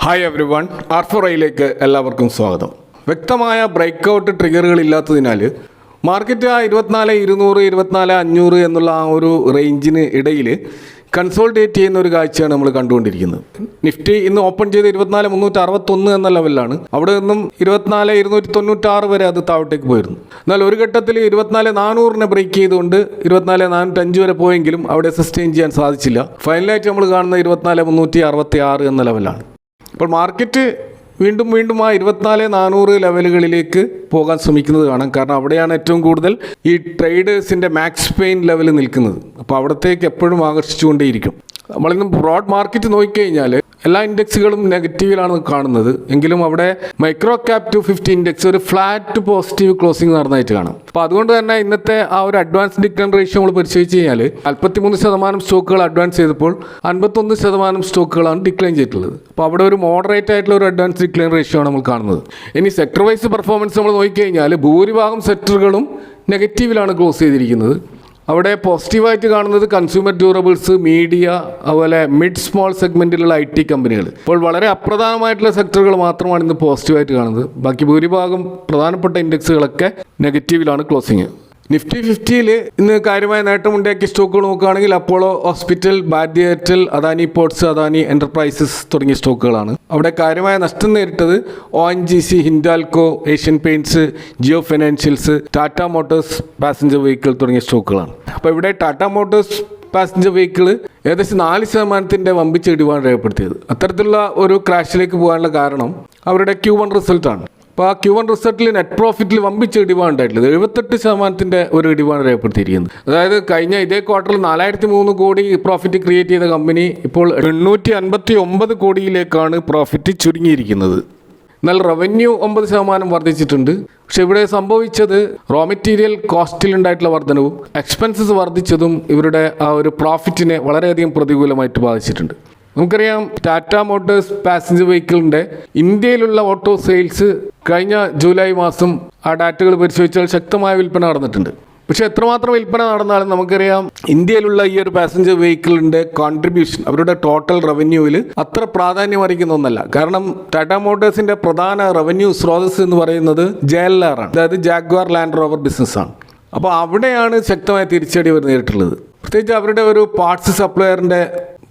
Hi every one, R4iലേക്ക് എല്ലാവർക്കും സ്വാഗതം. വ്യക്തമായ ബ്രേക്ക് ട്രിഗറുകൾ ഇല്ലാത്തതിനാൽ മാർക്കറ്റ് 24,200 24,500 എന്നുള്ള ആ ഒരു റേഞ്ചിന് ഇടയിൽ കൺസോൾട്ടേറ്റ് ചെയ്യുന്ന ഒരു കാഴ്ചയാണ് നമ്മൾ കണ്ടുകൊണ്ടിരിക്കുന്നത്. നിഫ്റ്റി ഇന്ന് ഓപ്പൺ ചെയ്ത് 24,361 എന്ന ലെവലിലാണ്. അവിടെ നിന്നും 24,296 വരെ അത് താഴോട്ടേക്ക് പോയിരുന്നു. എന്നാൽ ഒരു ഘട്ടത്തിൽ 24,400 ബ്രേക്ക് ചെയ്തുകൊണ്ട് 24,405 വരെ പോയെങ്കിലും അവിടെ സസ്റ്റെയിൻ ചെയ്യാൻ സാധിച്ചില്ല. ഫൈനലായിട്ട് നമ്മൾ കാണുന്നത് 24,366 എന്ന ലെവലാണ്. അപ്പോൾ മാർക്കറ്റ് വീണ്ടും ആ 24,400 ലെവലുകളിലേക്ക് പോകാൻ ശ്രമിക്കുന്നത് കാണാം. കാരണം അവിടെയാണ് ഏറ്റവും കൂടുതൽ ഈ ട്രേഡേഴ്സിൻ്റെ മാക്സ് പെയിൻ ലെവൽ നിൽക്കുന്നത്. അപ്പോൾ അവിടത്തേക്ക് എപ്പോഴും ആകർഷിച്ചുകൊണ്ടേയിരിക്കും. നമ്മളിന്ന് ബ്രോഡ് മാർക്കറ്റ് നോക്കിക്കഴിഞ്ഞാൽ എല്ലാ ഇൻഡെക്സുകളും നെഗറ്റീവിലാണ് കാണുന്നത്. എങ്കിലും അവിടെ മൈക്രോ ക്യാപ് 250 ഇൻഡെക്സ് ഒരു ഫ്ലാറ്റ് പോസിറ്റീവ് ക്ലോസിംഗ് നടന്നതായിട്ട് കാണാം. അപ്പോൾ അതുകൊണ്ട് തന്നെ ഇന്നത്തെ ആ ഒരു അഡ്വാൻസ് ഡിക്ലൈൻ റേഷ്യോ നമ്മൾ പരിശോധിച്ച് കഴിഞ്ഞാൽ 43% സ്റ്റോക്കുകൾ അഡ്വാൻസ് ചെയ്തപ്പോൾ 51% സ്റ്റോക്കുകളാണ് ഡിക്ലൈൻ ചെയ്തിട്ടുള്ളത്. അപ്പോൾ അവിടെ ഒരു മോഡറേറ്റ് ആയിട്ടുള്ള ഒരു അഡ്വാൻസ് ഡിക്ലൈൻ റേഷ്യോ ആണ് നമ്മൾ കാണുന്നത്. ഇനി സെക്ടർ വൈസ് പെർഫോമൻസ് നമ്മൾ നോക്കിക്കഴിഞ്ഞാൽ ഭൂരിഭാഗം സെക്ടറുകളും നെഗറ്റീവിലാണ് ക്ലോസ് ചെയ്തിരിക്കുന്നത്. അവിടെ പോസിറ്റീവായിട്ട് കാണുന്നത് കൺസ്യൂമർ ഡ്യൂറബിൾസ്, മീഡിയ, അതുപോലെ മിഡ് സ്മോൾ സെഗ്മെൻറ്റിലുള്ള IT കമ്പനികൾ. ഇപ്പോൾ വളരെ അപ്രധാനമായിട്ടുള്ള സെക്ടറുകൾ മാത്രമാണ് ഇന്ന് പോസിറ്റീവായിട്ട് കാണുന്നത്. ബാക്കി ഭൂരിഭാഗം പ്രധാനപ്പെട്ട ഇൻഡെക്സുകളൊക്കെ നെഗറ്റീവിലാണ് ക്ലോസിങ്. നിഫ്റ്റി 50-ൽ ഇന്ന് കാര്യമായ നേട്ടമുണ്ടാക്കിയ സ്റ്റോക്കുകൾ നോക്കുകയാണെങ്കിൽ Apollo hospital, Bharti Airtel, Adani ports, Adani enterprises തുടങ്ങിയ സ്റ്റോക്കുകളാണ്. അവിടെ കാര്യമായ നഷ്ടം നേരിട്ടത് ONGC, Hindalco, Asian paints, Jio financials, Tata motors passenger vehicle തുടങ്ങിയ സ്റ്റോക്കുകളാണ്. അപ്പോൾ ഇവിടെ ടാറ്റ മോട്ടോഴ്സ് പാസഞ്ചർ വെഹിക്കിൾ ഏകദേശം 4% വമ്പിച്ച ഇടിവാണ് രേഖപ്പെടുത്തിയത്. അത്തരത്തിലുള്ള ഒരു ക്രാഷിലേക്ക് പോകാനുള്ള കാരണം അവരുടെ Q1 റിസൾട്ടാണ്. അപ്പോൾ ആ Q1 റിസൾട്ടിൽ നെറ്റ് പ്രോഫിറ്റിൽ വമ്പിച്ച ഇടിവാണ് ഉണ്ടായിട്ടുള്ളത്. 78% ഒരു ഇടിവാണ് രേഖപ്പെടുത്തിയിരിക്കുന്നത്. അതായത് കഴിഞ്ഞ ഇതേ ക്വാർട്ടറിൽ 403 കോടി പ്രോഫിറ്റ് ക്രിയേറ്റ് ചെയ്ത കമ്പനി ഇപ്പോൾ 859 കോടിയിലേക്കാണ് പ്രോഫിറ്റ് ചുരുങ്ങിയിരിക്കുന്നത്. എന്നാൽ റവന്യൂ 9% വർദ്ധിച്ചിട്ടുണ്ട്. പക്ഷെ ഇവിടെ സംഭവിച്ചത് റോ മെറ്റീരിയൽ കോസ്റ്റിലുണ്ടായിട്ടുള്ള വർധനവും എക്സ്പെൻസസ് വർദ്ധിച്ചതും ഇവരുടെ ആ ഒരു പ്രോഫിറ്റിനെ വളരെയധികം പ്രതികൂലമായിട്ട് ബാധിച്ചിട്ടുണ്ട്. നമുക്കറിയാം ടാറ്റ മോട്ടോഴ്സ് പാസഞ്ചർ വെഹിക്കിളിൻ്റെ ഇന്ത്യയിലുള്ള ഓട്ടോ സെയിൽസ് കഴിഞ്ഞ ജൂലൈ മാസം ആ ഡാറ്റകൾ പരിശോധിച്ചാൽ ശക്തമായ വിൽപ്പന നടന്നിട്ടുണ്ട്. പക്ഷേ എത്രമാത്രം വിൽപ്പന നടന്നാലും നമുക്കറിയാം ഇന്ത്യയിലുള്ള ഈ ഒരു പാസഞ്ചർ വെഹിക്കിളിൻ്റെ കോൺട്രിബ്യൂഷൻ അവരുടെ ടോട്ടൽ റവന്യൂവിൽ അത്ര പ്രാധാന്യം അറിയിക്കുന്ന ഒന്നല്ല. കാരണം ടാറ്റ മോട്ടോഴ്സിൻ്റെ പ്രധാന റവന്യൂ സ്രോതസ് എന്ന് പറയുന്നത് JLR ആണ്, അതായത് ജാഗ്വാർ ലാൻഡ് റോവർ ബിസിനസ്സാണ്. അപ്പോൾ അവിടെയാണ് ശക്തമായ തിരിച്ചടി അവർ നേരിട്ടുള്ളത്. പ്രത്യേകിച്ച് അവരുടെ ഒരു പാർട്സ് സപ്ലയറിൻ്റെ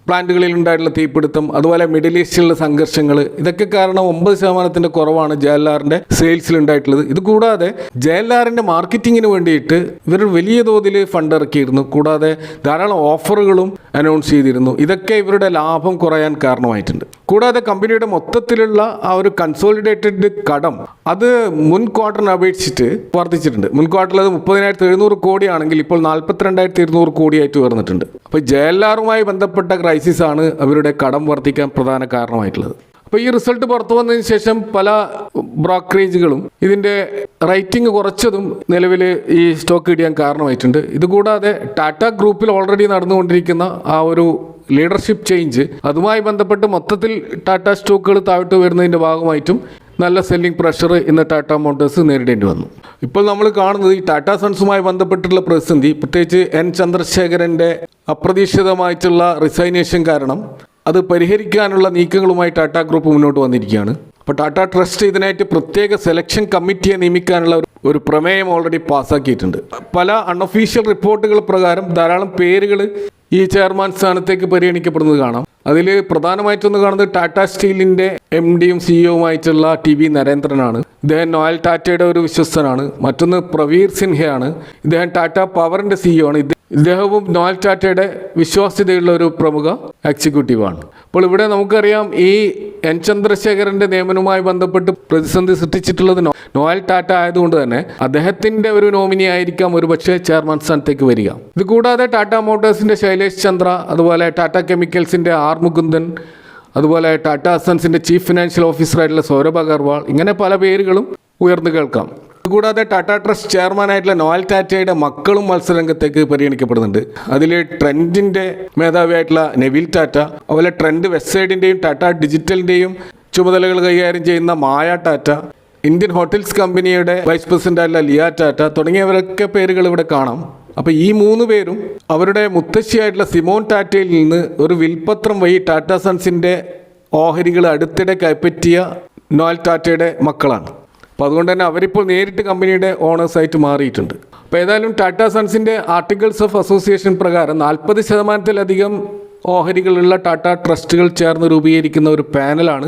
പ്ലാന്റുകളിൽ ഉണ്ടായിട്ടുള്ള തീപിടുത്തം, അതുപോലെ മിഡിൽ ഈസ്റ്റിലുള്ള സംഘർഷങ്ങൾ, ഇതൊക്കെ കാരണം 9% കുറവാണ് JLRൻ്റെ സെയിൽസിൽ ഉണ്ടായിട്ടുള്ളത്. ഇത് കൂടാതെ JLRൻ്റെ മാർക്കറ്റിങ്ങിന് വേണ്ടിയിട്ട് ഇവർ വലിയ തോതിൽ ഫണ്ട് ഇറക്കിയിരുന്നു. കൂടാതെ ധാരാളം ഓഫറുകളും അനൗൺസ് ചെയ്തിരുന്നു. ഇതൊക്കെ ഇവരുടെ ലാഭം കുറയാൻ കാരണമായിട്ടുണ്ട്. കൂടാതെ കമ്പനിയുടെ മൊത്തത്തിലുള്ള ആ ഒരു കൺസോളിഡേറ്റഡ് കടം അത് മുൻ ക്വാർട്ടറിനെ അപേക്ഷിച്ചിട്ട് വർദ്ധിച്ചിട്ടുണ്ട്. മുൻ ക്വാർട്ടറിൽ അത് 30,700 കോടിയാണെങ്കിൽ ഇപ്പോൾ 42,200 കോടിയായിട്ട് ഉയർന്നിട്ടുണ്ട്. അപ്പോൾ JLRുമായി ബന്ധപ്പെട്ട ക്രൈസിസാണ് അവരുടെ കടം വർദ്ധിക്കാൻ പ്രധാന കാരണമായിട്ടുള്ളത്. അപ്പോൾ ഈ റിസൾട്ട് പുറത്തു വന്നതിന് ശേഷം പല ബ്രോക്കറേജുകളും ഇതിൻ്റെ റേറ്റിംഗ് കുറച്ചതും നിലവിൽ ഈ സ്റ്റോക്ക് ഇടിയാൻ കാരണമായിട്ടുണ്ട്. ഇതുകൂടാതെ ടാറ്റ ഗ്രൂപ്പിൽ ഓൾറെഡി നടന്നുകൊണ്ടിരിക്കുന്ന ആ ഒരു ലീഡർഷിപ്പ് ചേഞ്ച്, അതുമായി ബന്ധപ്പെട്ട് മൊത്തത്തിൽ ടാറ്റ സ്റ്റോക്കുകൾ താഴോട്ട് വരുന്നതിൻ്റെ ഭാഗമായിട്ടും നല്ല സെല്ലിംഗ് പ്രഷർ ഇന്ന് ടാറ്റ മോട്ടോഴ്സ് നേരിടേണ്ടി വന്നു. ഇപ്പോൾ നമ്മൾ കാണുന്നത് ഈ ടാറ്റ സൺസുമായി ബന്ധപ്പെട്ടുള്ള പ്രതിസന്ധി, പ്രത്യേകിച്ച് N ചന്ദ്രശേഖരൻ്റെ അപ്രതീക്ഷിതമായിട്ടുള്ള റിസൈനേഷൻ കാരണം അത് പരിഹരിക്കാനുള്ള നീക്കങ്ങളുമായി ടാറ്റ ഗ്രൂപ്പ് മുന്നോട്ട് വന്നിരിക്കുകയാണ്. അപ്പോൾ ടാറ്റ ട്രസ്റ്റ് ഇതിനായിട്ട് പ്രത്യേക സെലക്ഷൻ കമ്മിറ്റിയെ നിയമിക്കാനുള്ള ഒരു പ്രമേയം ഓൾറെഡി പാസ്സാക്കിയിട്ടുണ്ട്. പല അൺഒഫീഷ്യൽ റിപ്പോർട്ടുകൾ പ്രകാരം ധാരാളം പേരുകൾ ഈ ചെയർമാൻ സ്ഥാനത്തേക്ക് പരിഗണിക്കപ്പെടുന്നത് കാണാം. അതിൽ പ്രധാനമായിട്ടൊന്ന് കാണുന്നത് ടാറ്റ സ്റ്റീലിൻ്റെ MDയും CEO-വുമായിട്ടുള്ള TB നരേന്ദ്രനാണ്. ഇദ്ദേഹം നോയൽ ടാറ്റയുടെ ഒരു വിശ്വസ്തനാണ്. മറ്റൊന്ന് പ്രവീർ സിൻഹയാണ്. ഇദ്ദേഹം ടാറ്റ പവറിൻ്റെ CEO ആണ്. ഇദ്ദേഹവും നോയൽ ടാറ്റയുടെ വിശ്വാസ്യതയുള്ള ഒരു പ്രമുഖ എക്സിക്യൂട്ടീവാണ്. അപ്പോൾ ഇവിടെ നമുക്കറിയാം ഈ N ചന്ദ്രശേഖരൻ്റെ നിയമനവുമായി ബന്ധപ്പെട്ട് പ്രതിസന്ധി സൃഷ്ടിച്ചിട്ടുള്ളത് നോയൽ ടാറ്റ ആയതുകൊണ്ട് തന്നെ അദ്ദേഹത്തിൻ്റെ ഒരു നോമിനി ആയിരിക്കാം ഒരുപക്ഷെ ചെയർമാൻ സ്ഥാനത്തേക്ക് വരിക. ഇത് കൂടാതെ ടാറ്റ മോട്ടോഴ്സിൻ്റെ ശൈലേഷ് ചന്ദ്ര, അതുപോലെ ടാറ്റ കെമിക്കൽസിൻ്റെ R മുകുന്ദൻ, അതുപോലെ ടാറ്റ സൺസിൻ്റെ ചീഫ് ഫിനാൻഷ്യൽ ഓഫീസറായിട്ടുള്ള സൗരഭ് അഗർവാൾ, ഇങ്ങനെ പല പേരുകളും ഉയർന്നു കേൾക്കാം. കൂടാതെ ടാറ്റ ട്രസ്റ്റ് ചെയർമാനായിട്ടുള്ള നോയൽ ടാറ്റയുടെ മക്കളും മത്സരരംഗത്തേക്ക് പരിഗണിക്കപ്പെടുന്നുണ്ട്. അതിൽ ട്രെൻഡിൻ്റെ മേധാവിയായിട്ടുള്ള നെവിൽ ടാറ്റ, അതുപോലെ ട്രെൻഡ് വെസ്റ്റ്സൈഡിൻ്റെയും ടാറ്റ ഡിജിറ്റലിൻ്റെയും ചുമതലകൾ കൈകാര്യം ചെയ്യുന്ന മായ ടാറ്റ, ഇന്ത്യൻ ഹോട്ടൽസ് കമ്പനിയുടെ വൈസ് പ്രസിഡൻ്റായിട്ടുള്ള ലിയ ടാറ്റ തുടങ്ങിയവരൊക്കെ പേരുകൾ ഇവിടെ കാണാം. അപ്പോൾ ഈ 3 പേരും അവരുടെ മുത്തശ്ശിയായിട്ടുള്ള സിമോൺ ടാറ്റയിൽ നിന്ന് ഒരു വിൽപത്രം വഴി ടാറ്റ സൺസിൻ്റെ ഓഹരികൾ അടുത്തിടെ കൈപ്പറ്റിയ നോയൽ ടാറ്റയുടെ മക്കളാണ്. അപ്പോൾ അതുകൊണ്ട് തന്നെ അവരിപ്പോൾ നേരിട്ട് കമ്പനിയുടെ ഓണേഴ്സായിട്ട് മാറിയിട്ടുണ്ട്. അപ്പോൾ ഏതായാലും ടാറ്റ സൺസിൻ്റെ ആർട്ടിക്കിൾസ് ഓഫ് അസോസിയേഷൻ പ്രകാരം 40% ഓഹരികളുള്ള ടാറ്റ ട്രസ്റ്റുകൾ ചേർന്ന് രൂപീകരിക്കുന്ന ഒരു പാനലാണ്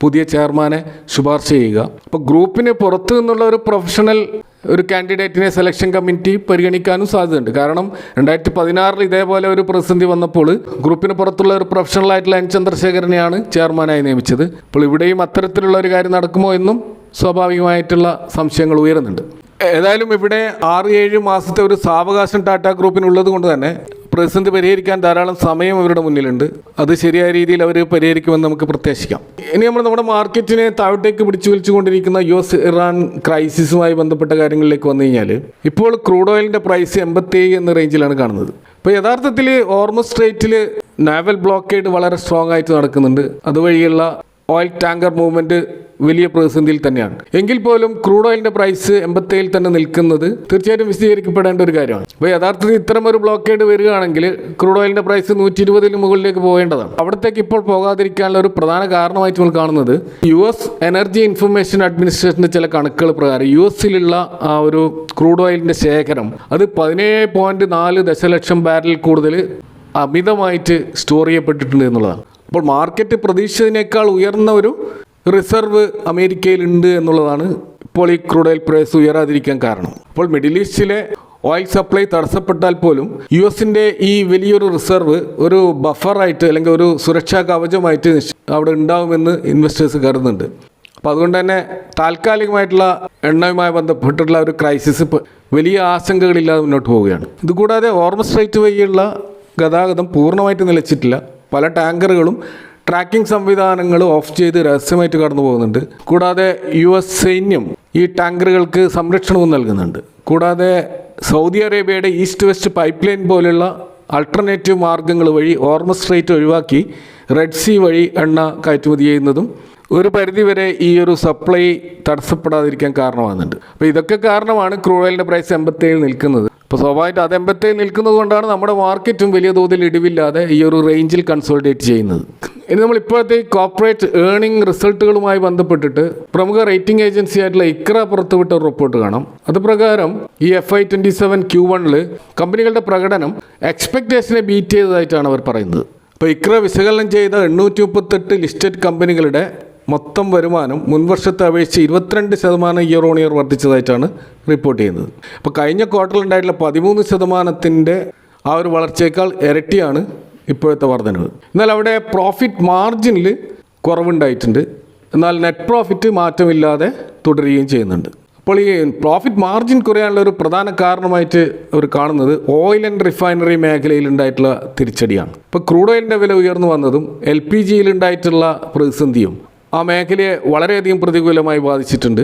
പുതിയ ചെയർമാനെ ശുപാർശ ചെയ്യുക. അപ്പോൾ ഗ്രൂപ്പിന് പുറത്തു നിന്നുള്ള ഒരു പ്രൊഫഷണൽ ഒരു കാൻഡിഡേറ്റിനെ സെലക്ഷൻ കമ്മിറ്റി പരിഗണിക്കാനും സാധ്യതയുണ്ട്. കാരണം 2016 ഇതേപോലെ ഒരു പ്രതിസന്ധി വന്നപ്പോൾ ഗ്രൂപ്പിന് പുറത്തുള്ള ഒരു പ്രൊഫഷണൽ ആയിട്ടുള്ള എൻ ചന്ദ്രശേഖരനെയാണ് ചെയർമാനായി നിയമിച്ചത്. അപ്പോൾ ഇവിടെയും അത്തരത്തിലുള്ള ഒരു കാര്യം നടക്കുമോ എന്നും സ്വാഭാവികമായിട്ടുള്ള സംശയങ്ങൾ ഉയരുന്നുണ്ട്. ഏതായാലും ഇവിടെ 6-7 മാസത്തെ ഒരു സാവകാശം ടാറ്റ ഗ്രൂപ്പിനുള്ളത് കൊണ്ട് തന്നെ പ്രതിസന്ധി പരിഹരിക്കാൻ ധാരാളം സമയം അവരുടെ മുന്നിലുണ്ട്. അത് ശരിയായ രീതിയിൽ അവർ പരിഹരിക്കുമെന്ന് നമുക്ക് പ്രത്യാശിക്കാം. ഇനി നമ്മൾ നമ്മുടെ മാർക്കറ്റിനെ താഴോട്ടേക്ക് പിടിച്ചു വലിച്ചുകൊണ്ടിരിക്കുന്ന US-ഇറാൻ ക്രൈസിസുമായി ബന്ധപ്പെട്ട കാര്യങ്ങളിലേക്ക് വന്നു കഴിഞ്ഞാൽ ഇപ്പോൾ ക്രൂഡ് ഓയിലിൻ്റെ പ്രൈസ് 87 എന്ന റേഞ്ചിലാണ് കാണുന്നത്. ഇപ്പോൾ യഥാർത്ഥത്തിൽ ഹോർമുസ് സ്ട്രെയ്റ്റിൽ നാവൽ ബ്ലോക്കേഡ് വളരെ സ്ട്രോങ് ആയിട്ട് നടക്കുന്നുണ്ട്. അതുവഴിയുള്ള ഓയിൽ ടാങ്കർ മൂവ്മെൻറ്റ് വലിയ പ്രതിസന്ധിയിൽ തന്നെയാണ്. എങ്കിൽ പോലും ക്രൂഡ് ഓയിലിൻ്റെ പ്രൈസ് 87 തന്നെ നിൽക്കുന്നത് തീർച്ചയായിട്ടും വിശദീകരിക്കപ്പെടേണ്ട ഒരു കാര്യമാണ്. അപ്പോൾ യഥാർത്ഥത്തിൽ ഇത്തരം ഒരു ബ്ലോക്കേഡ് വരികയാണെങ്കിൽ ക്രൂഡ് ഓയിലിൻ്റെ പ്രൈസ് 120 മുകളിലേക്ക് പോകേണ്ടതാണ്. അവിടത്തേക്ക് ഇപ്പോൾ പോകാതിരിക്കാനുള്ള ഒരു പ്രധാന കാരണമായിട്ട് നമ്മൾ കാണുന്നത് US എനർജി ഇൻഫർമേഷൻ അഡ്മിനിസ്ട്രേഷൻ്റെ ചില കണക്കുകൾ പ്രകാരം US-ലുള്ള ആ ഒരു ക്രൂഡ് ഓയിലിൻ്റെ ശേഖരം അത് 17.4 ദശലക്ഷം ബാരൽ കൂടുതൽ അമിതമായിട്ട് സ്റ്റോർ ചെയ്യപ്പെട്ടിട്ടുണ്ട് എന്നുള്ളതാണ്. അപ്പോൾ മാർക്കറ്റ് പ്രതീക്ഷിച്ചതിനേക്കാൾ ഉയർന്ന ഒരു റിസർവ് അമേരിക്കയിലുണ്ട് എന്നുള്ളതാണ് ഇപ്പോൾ ഈ ക്രൂഡ് ഓയിൽ പ്രൈസ് ഉയരാതിരിക്കാൻ കാരണം. അപ്പോൾ മിഡിൽ ഈസ്റ്റിലെ ഓയിൽ സപ്ലൈ തടസ്സപ്പെട്ടാൽ പോലും US-ൻ്റെ ഈ വലിയൊരു റിസർവ് ഒരു ബഫറായിട്ട് അല്ലെങ്കിൽ ഒരു സുരക്ഷാ കവചമായിട്ട് അവിടെ ഉണ്ടാകുമെന്ന് ഇൻവെസ്റ്റേഴ്സ് കരുതുന്നുണ്ട്. അപ്പോൾ അതുകൊണ്ട് തന്നെ താൽക്കാലികമായിട്ടുള്ള എണ്ണയുമായി ബന്ധപ്പെട്ടുള്ള ഒരു ക്രൈസിസ് വലിയ ആശങ്കകളില്ലാതെ മുന്നോട്ട് പോവുകയാണ്. ഇതുകൂടാതെ ഹോർമുസ് സ്ട്രെയ്റ്റ് വഴിയുള്ള ഗതാഗതം പൂർണ്ണമായിട്ട് നിലച്ചിട്ടില്ല. പല ടാങ്കറുകളും ട്രാക്കിംഗ് സംവിധാനങ്ങൾ ഓഫ് ചെയ്ത് രഹസ്യമായിട്ട് കടന്നു പോകുന്നുണ്ട്. കൂടാതെ US സൈന്യം ഈ ടാങ്കറുകൾക്ക് സംരക്ഷണവും നൽകുന്നുണ്ട്. കൂടാതെ സൗദി അറേബ്യയുടെ ഈസ്റ്റ് വെസ്റ്റ് പൈപ്പ് ലൈൻ പോലുള്ള ആൾട്ടർനേറ്റീവ് മാർഗ്ഗങ്ങൾ വഴി ഹോർമുസ് സ്ട്രെയ്റ്റ് ഒഴിവാക്കി റെഡ് സീ വഴി എണ്ണ കയറ്റുമതി ചെയ്യുന്നതും ഒരു പരിധിവരെ ഈ ഒരു സപ്ലൈ തടസ്സപ്പെടാതിരിക്കാൻ കാരണമാകുന്നുണ്ട്. അപ്പോൾ ഇതൊക്കെ കാരണമാണ് ക്രൂഡ് ഓയിലിൻ്റെ പ്രൈസ് 87 നിൽക്കുന്നത്. അപ്പോൾ സ്വാഭാവികമായിട്ട് അത് 87 നിൽക്കുന്നത് കൊണ്ടാണ് നമ്മുടെ മാർക്കറ്റും വലിയ തോതിൽ ഇടിവില്ലാതെ ഈ ഒരു റേഞ്ചിൽ കൺസോളിഡേറ്റ് ചെയ്യുന്നത്. ഇനി നമ്മൾ ഇപ്പോഴത്തെ കോർപ്പറേറ്റ് ഏർണിംഗ് റിസൾട്ടുകളുമായി ബന്ധപ്പെട്ടിട്ട് പ്രമുഖ റേറ്റിംഗ് ഏജൻസി ആയിട്ടുള്ള ഇക്ര പുറത്തുവിട്ട ഒരു റിപ്പോർട്ട് കാണാം. അത് പ്രകാരം ഈ FY27 Q1 കമ്പനികളുടെ പ്രകടനം എക്സ്പെക്റ്റേഷനെ ബീറ്റ് ചെയ്തതായിട്ടാണ് അവർ പറയുന്നത്. അപ്പോൾ ഇക്ര വിശകലനം ചെയ്ത 838 ലിസ്റ്റഡ് കമ്പനികളുടെ മൊത്തം വരുമാനം മുൻവർഷത്തെ അപേക്ഷിച്ച് 22% ഇയർ-ഓൺ-ഇയർ വർദ്ധിച്ചതായിട്ടാണ് റിപ്പോർട്ട് ചെയ്യുന്നത്. അപ്പോൾ കഴിഞ്ഞ ക്വാർട്ടറിൽ ഉണ്ടായിട്ടുള്ള 13% ആ ഒരു വളർച്ചയേക്കാൾ ഇരട്ടിയാണ് ഇപ്പോഴത്തെ വർധനവ്. എന്നാൽ അവിടെ പ്രോഫിറ്റ് മാർജിനിൽ കുറവുണ്ടായിട്ടുണ്ട്. എന്നാൽ നെറ്റ് പ്രോഫിറ്റ് മാറ്റമില്ലാതെ തുടരുകയും ചെയ്യുന്നുണ്ട്. അപ്പോൾ ഈ പ്രോഫിറ്റ് മാർജിൻ കുറയാനുള്ള ഒരു പ്രധാന കാരണമായിട്ട് അവർ കാണുന്നത് ഓയിൽ ആൻഡ് റിഫൈനറി മേഖലയിൽ ഉണ്ടായിട്ടുള്ള തിരിച്ചടിയാണ്. ഇപ്പോൾ ക്രൂഡ് ഓയിലിൻ്റെ വില ഉയർന്നു വന്നതും LPGയിൽ ഉണ്ടായിട്ടുള്ള പ്രതിസന്ധിയും ആ മേഖലയെ വളരെയധികം പ്രതികൂലമായി ബാധിച്ചിട്ടുണ്ട്.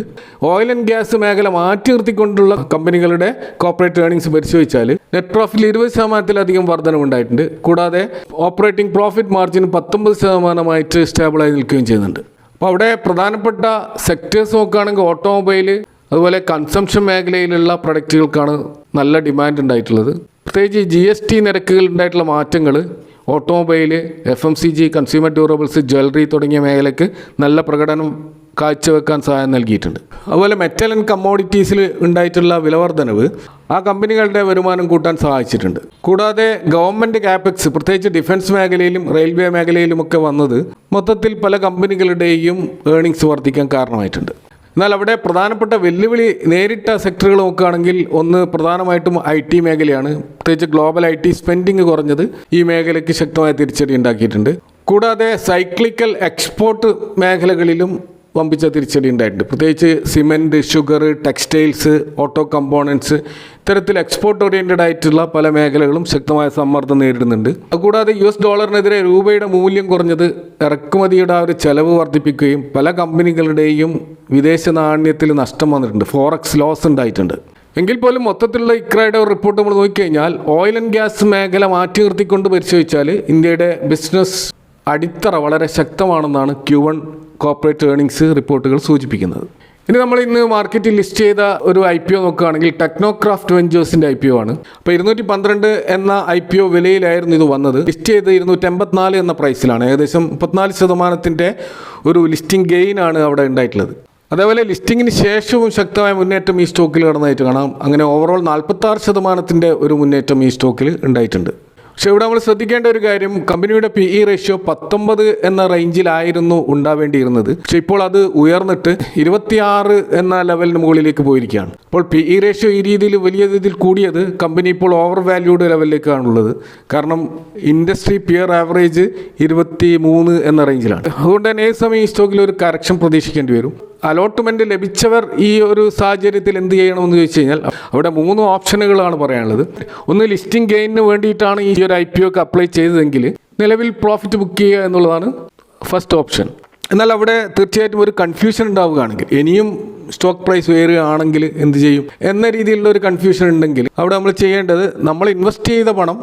ഓയിൽ ആൻഡ് ഗ്യാസ് മേഖല മാറ്റി നിർത്തിക്കൊണ്ടുള്ള കമ്പനികളുടെ കോർപ്പറേറ്റ് ഏർണിംഗ്സ് പരിശോധിച്ചാൽ നെറ്റ് പ്രോഫിറ്റിൽ 20%-ലധികം വർധനവുണ്ടായിട്ടുണ്ട്. കൂടാതെ ഓപ്പറേറ്റിംഗ് പ്രോഫിറ്റ് മാർജിൻ 19% സ്റ്റേബിളായി നിൽക്കുകയും ചെയ്യുന്നുണ്ട്. അപ്പോൾ അവിടെ പ്രധാനപ്പെട്ട സെക്ടേഴ്സ് നോക്കുകയാണെങ്കിൽ ഓട്ടോമൊബൈൽ അതുപോലെ കൺസംഷൻ മേഖലയിലുള്ള പ്രൊഡക്റ്റുകൾക്കാണ് നല്ല ഡിമാൻഡ് ഉണ്ടായിട്ടുള്ളത്. പ്രത്യേകിച്ച് GST നിരക്കുകളിൽ ഉണ്ടായിട്ടുള്ള മാറ്റങ്ങൾ automobile, FMCG, consumer durables, jewellery തുടങ്ങിയ മേഖലയ്ക്ക് നല്ല പ്രകടനം കാഴ്ചവെക്കാൻ സഹായം നൽകിയിട്ടുണ്ട്. അതുപോലെ മെറ്റൽ ആൻഡ് കമ്മോഡിറ്റീസിൽ ഉണ്ടായിട്ടുള്ള വിലവർദ്ധനവ് ആ കമ്പനികളുടെ വരുമാനം കൂട്ടാൻ സഹായിച്ചിട്ടുണ്ട്. കൂടാതെ ഗവൺമെൻറ് ക്യാപെക്സ് പ്രത്യേകിച്ച് ഡിഫൻസ് മേഖലയിലും റെയിൽവേ മേഖലയിലുമൊക്കെ വന്നത് മൊത്തത്തിൽ പല കമ്പനികളുടെയും ഏർണിങ്സ് വർദ്ധിക്കാൻ കാരണമായിട്ടുണ്ട്. എന്നാൽ അവിടെ പ്രധാനപ്പെട്ട വെല്ലുവിളി നേരിട്ട സെക്ടറുകൾ നോക്കുകയാണെങ്കിൽ ഒന്ന് പ്രധാനമായിട്ടും IT മേഖലയാണ്. പ്രത്യേകിച്ച് ഗ്ലോബൽ IT സ്പെൻഡിങ് കുറഞ്ഞത് ഈ മേഖലയ്ക്ക് ശക്തമായ തിരിച്ചടി ഉണ്ടാക്കിയിട്ടുണ്ട്. കൂടാതെ സൈക്ലിക്കൽ എക്സ്പോർട്ട് മേഖലകളിലും വമ്പിച്ച തിരിച്ചടി ഉണ്ടായിട്ടുണ്ട്. പ്രത്യേകിച്ച് cement, sugar, textiles, auto components ഇത്തരത്തിൽ എക്സ്പോർട്ട് ഓറിയൻറ്റഡ് ആയിട്ടുള്ള പല മേഖലകളും ശക്തമായ സമ്മർദ്ദം നേരിടുന്നുണ്ട്. അതുകൂടാതെ US ഡോളറിനെതിരെ രൂപയുടെ മൂല്യം കുറഞ്ഞത് ഇറക്കുമതിയുടെ ആ ഒരു ചെലവ് വർദ്ധിപ്പിക്കുകയും പല കമ്പനികളുടെയും വിദേശ നാണ്യത്തിൽ നഷ്ടം വന്നിട്ടുണ്ട്. ഫോറക്സ് ലോസ് ഉണ്ടായിട്ടുണ്ട്. എങ്കിൽ പോലും മൊത്തത്തിലുള്ള ഇക്രയുടെ ഒരു റിപ്പോർട്ട് നമ്മൾ നോക്കിക്കഴിഞ്ഞാൽ ഓയിൽ ആൻഡ് ഗ്യാസ് മേഖല മാറ്റി നിർത്തിക്കൊണ്ട് പരിശോധിച്ചാൽ ഇന്ത്യയുടെ ബിസിനസ് അടിത്തറ വളരെ ശക്തമാണെന്നാണ് Q1 കോർപ്പറേറ്റ് ഏർണിംഗ്സ് റിപ്പോർട്ടുകൾ സൂചിപ്പിക്കുന്നത്. ഇനി നമ്മൾ ഇന്ന് മാർക്കറ്റിൽ ലിസ്റ്റ് ചെയ്ത ഒരു IPO നോക്കുകയാണെങ്കിൽ ടെക്നോക്രാഫ്റ്റ് വെഞ്ചേഴ്സിൻ്റെ IPO ആണ്. അപ്പോൾ 212 എന്ന IPO വിലയിലായിരുന്നു ഇത് വന്നത്. ലിസ്റ്റ് ചെയ്ത് 284 എന്ന പ്രൈസിലാണ്. ഏകദേശം 34% ഒരു ലിസ്റ്റിംഗ് ഗെയിൻ ആണ് അവിടെ ഉണ്ടായിട്ടുള്ളത്. അതേപോലെ ലിസ്റ്റിങ്ങിന് ശേഷവും ശക്തമായ മുന്നേറ്റം ഈ സ്റ്റോക്കിൽ നടന്നതായിട്ട് കാണാം. അങ്ങനെ ഓവറോൾ 46% ഒരു മുന്നേറ്റം ഈ സ്റ്റോക്കിൽ ഉണ്ടായിട്ടുണ്ട്. പക്ഷേ ഇവിടെ നമ്മൾ ശ്രദ്ധിക്കേണ്ട ഒരു കാര്യം, കമ്പനിയുടെ PE റേഷ്യോ 19 എന്ന റേഞ്ചിലായിരുന്നു ഉണ്ടാവേണ്ടിയിരുന്നത്. പക്ഷേ ഇപ്പോൾ അത് ഉയർന്നിട്ട് 26 എന്ന ലെവലിന് മുകളിലേക്ക് പോയിരിക്കുകയാണ്. അപ്പോൾ PE റേഷ്യോ ഈ രീതിയിൽ വലിയ രീതിയിൽ കൂടിയത് കമ്പനി ഇപ്പോൾ ഓവർ വാല്യൂഡ് ലെവലിലേക്കാണുള്ളത്. കാരണം ഇൻഡസ്ട്രി പിയർ ആവറേജ് 23 എന്ന റേഞ്ചിലാണ്. അതുകൊണ്ട് തന്നെ ഏത് സമയം ഈ സ്റ്റോക്കിൽ ഒരു കറക്ഷൻ പ്രതീക്ഷിക്കേണ്ടി വരും. അലോട്ട്മെൻറ്റ് ലഭിച്ചവർ ഈ ഒരു സാഹചര്യത്തിൽ എന്ത് ചെയ്യണമെന്ന് ചോദിച്ചു കഴിഞ്ഞാൽ അവിടെ 3 ഓപ്ഷനുകളാണ് പറയാനുള്ളത്. ഒന്ന്, ലിസ്റ്റിംഗ് ഗെയിനിന് വേണ്ടിയിട്ടാണ് ഈ ഒരു IPOക്ക് അപ്ലൈ ചെയ്തതെങ്കിൽ നിലവിൽ പ്രോഫിറ്റ് ബുക്ക് ചെയ്യുക എന്നുള്ളതാണ് ഫസ്റ്റ് ഓപ്ഷൻ. എന്നാൽ അവിടെ തീർച്ചയായിട്ടും ഒരു കൺഫ്യൂഷൻ ഉണ്ടാവുകയാണെങ്കിൽ, ഇനിയും സ്റ്റോക്ക് പ്രൈസ് ഉയരുകയാണെങ്കിൽ എന്ത് ചെയ്യും എന്ന രീതിയിലുള്ള ഒരു കൺഫ്യൂഷൻ ഉണ്ടെങ്കിൽ അവിടെ നമ്മൾ ചെയ്യേണ്ടത് നമ്മൾ ഇൻവെസ്റ്റ് ചെയ്ത പണം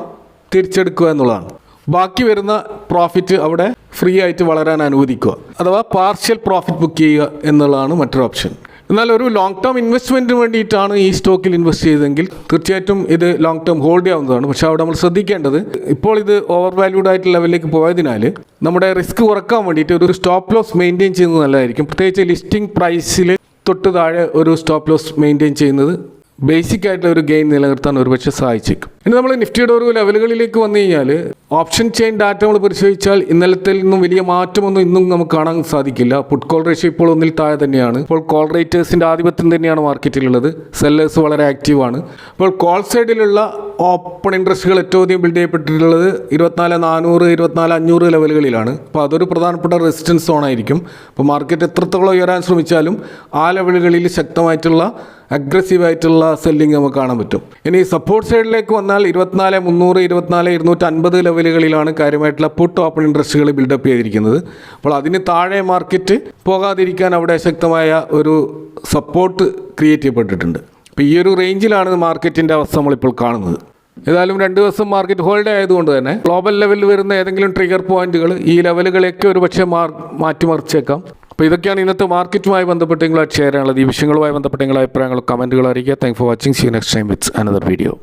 തിരിച്ചെടുക്കുക എന്നുള്ളതാണ്. ബാക്കി വരുന്ന പ്രോഫിറ്റ് അവിടെ ഫ്രീ ആയിട്ട് വളരാൻ അനുവദിക്കുക, അഥവാ പാർഷ്യൽ പ്രോഫിറ്റ് ബുക്ക് ചെയ്യുക എന്നുള്ളതാണ് മറ്റൊരു ഓപ്ഷൻ. എന്നാൽ ഒരു ലോങ് ടേം ഇൻവെസ്റ്റ്മെൻറ്റിന് വേണ്ടിയിട്ടാണ് ഈ സ്റ്റോക്കിൽ ഇൻവെസ്റ്റ് ചെയ്തതെങ്കിൽ തീർച്ചയായിട്ടും ഇത് ലോങ് ടേം ഹോൾഡ് ചെയ്യാവുന്നതാണ്. പക്ഷേ അവിടെ നമ്മൾ ശ്രദ്ധിക്കേണ്ടത്, ഇപ്പോൾ ഇത് ഓവർ വാല്യൂഡ് ആയിട്ടുള്ള ലെവലിലേക്ക് പോയതിനാൽ നമ്മുടെ റിസ്ക് കുറക്കാൻ വേണ്ടിയിട്ട് ഒരു സ്റ്റോപ്പ് ലോസ് മെയിൻറ്റെയിൻ ചെയ്യുന്നത് നല്ലതായിരിക്കും. പ്രത്യേകിച്ച് ലിസ്റ്റിംഗ് പ്രൈസിൽ തൊട്ട് താഴെ ഒരു സ്റ്റോപ്പ് ലോസ് മെയിൻറ്റെയിൻ ചെയ്യുന്നത് ബേസിക് ആയിട്ടുള്ള ഒരു ഗെയിൻ നിലനിർത്താൻ ഒരുപക്ഷെ സഹായിച്ചേക്കും. ഇനി നമ്മൾ നിഫ്റ്റിയുടെ ഒരു ലെവലുകളിലേക്ക് വന്നു കഴിഞ്ഞാൽ ഓപ്ഷൻ ചെയിൻ ഡാറ്റ നമ്മൾ പരിശോധിച്ചാൽ ഇന്നലത്തെ നിന്നും വലിയ മാറ്റമൊന്നും ഇന്നും നമുക്ക് കാണാൻ സാധിക്കില്ല. പുട്ട് കോൾ റേഷ്യോ ഇപ്പോൾ ഒന്നിൽ താഴെ തന്നെയാണ്. ഇപ്പോൾ കോൾ റേറ്റേഴ്സിൻ്റെ ആധിപത്യം തന്നെയാണ് മാർക്കറ്റിലുള്ളത്. സെല്ലേഴ്സ് വളരെ ആക്റ്റീവാണ്. അപ്പോൾ കോൾ സൈഡിലുള്ള ഓപ്പൺ ഇൻട്രസ്റ്റുകൾ ഏറ്റവും അധികം ബിൽഡ് ചെയ്യപ്പെട്ടിട്ടുള്ളത് 24,400 24,500 ലെവലുകളിലാണ്. അപ്പോൾ അതൊരു പ്രധാനപ്പെട്ട റെസിസ്റ്റൻസ് സോണായിരിക്കും. അപ്പോൾ മാർക്കറ്റ് എത്രത്തോളം ഉയരാൻ ശ്രമിച്ചാലും ആ ലെവലുകളിൽ ശക്തമായിട്ടുള്ള അഗ്രസീവായിട്ടുള്ള സെല്ലിങ് നമുക്ക് കാണാൻ പറ്റും. ഇനി സപ്പോർട്ട് സൈഡിലേക്ക് വന്നാൽ 24,300 24,250 ലെവലുകളിലാണ് കാര്യമായിട്ടുള്ള പുട്ട് ഓപ്പൺ ഇൻട്രസ്റ്റുകൾ ബിൽഡപ്പ് ചെയ്തിരിക്കുന്നത്. അപ്പോൾ അതിന് താഴെ മാർക്കറ്റ് പോകാതിരിക്കാൻ അവിടെ ശക്തമായ ഒരു സപ്പോർട്ട് ക്രിയേറ്റ് ചെയ്യപ്പെട്ടിട്ടുണ്ട്. അപ്പോൾ ഈ ഒരു റേഞ്ചിലാണ് മാർക്കറ്റിൻ്റെ അവസ്ഥ നമ്മളിപ്പോൾ കാണുന്നത്. ഏതായാലും 2 ദിവസം മാർക്കറ്റ് ഹോൾഡ് ആയതുകൊണ്ട് തന്നെ ഗ്ലോബൽ ലെവലിൽ വരുന്ന ഏതെങ്കിലും ട്രിഗർ പോയിന്റുകൾ ഈ ലെവലുകളെയൊക്കെ ഒരു പക്ഷേ മാറ്റിമറിച്ചേക്കാം. അപ്പോൾ ഇതൊക്കെയാണ് ഇന്നത്തെ മാർക്കറ്റുമായി ബന്ധപ്പെട്ട് നിങ്ങളായിട്ട് ഷെയർ ചെയ്യാനുള്ളത്. ഈ വിഷയങ്ങളുമായി ബന്ധപ്പെട്ട നിങ്ങളുടെ അഭിപ്രായങ്ങളും കമൻറ്റുകളും അറിയിക്കുക. Thank for watching. See you next time with another video.